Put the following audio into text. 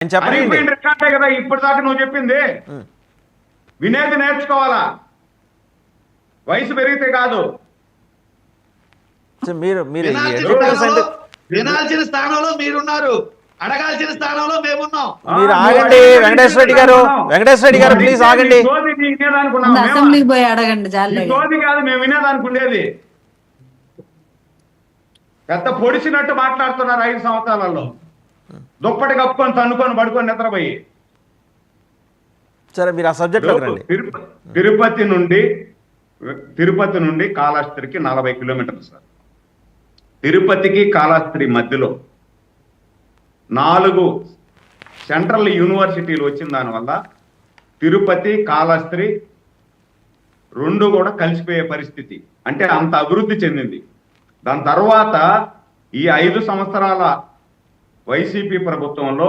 చెప్పండి కదా ఇప్పటిదాకా నువ్వు చెప్పింది. వినేది నేర్చుకోవాలా, వయసు పెరిగితే కాదు. మీరు వినాల్సిన స్థానంలో మీరున్నారు, అడగాల్సిన స్థానంలో మేమున్నాం. మీరు ఆగండి వెంకటేశ్వర రెడ్డి గారు ప్లీజ్ ఆగండి. అసెంబ్లీకి పోయి అడగండి. సోది కాదు మేము వినేదానుకుండేది. పెద్ద పొడిచినట్టు మాట్లాడుతున్నారు 5 సంవత్సరాలలో. దుప్పటి కప్పుకొని తన్నుకొని పడుకొని నిద్రపోయి. సరే మీరు ఆ సబ్జెక్ట్ తిరుపతి నుండి కాళహస్తికి 40 కిలోమీటర్లు సార్. తిరుపతికి కాళహస్తి మధ్యలో 4 సెంట్రల్ యూనివర్సిటీలు వచ్చిన దానివల్ల తిరుపతి కాళహస్తి 2 కూడా కలిసిపోయే పరిస్థితి. అంటే అంత అభివృద్ధి చెందింది. దాని తర్వాత ఈ 5 సంవత్సరాల వైసీపీ ప్రభుత్వంలో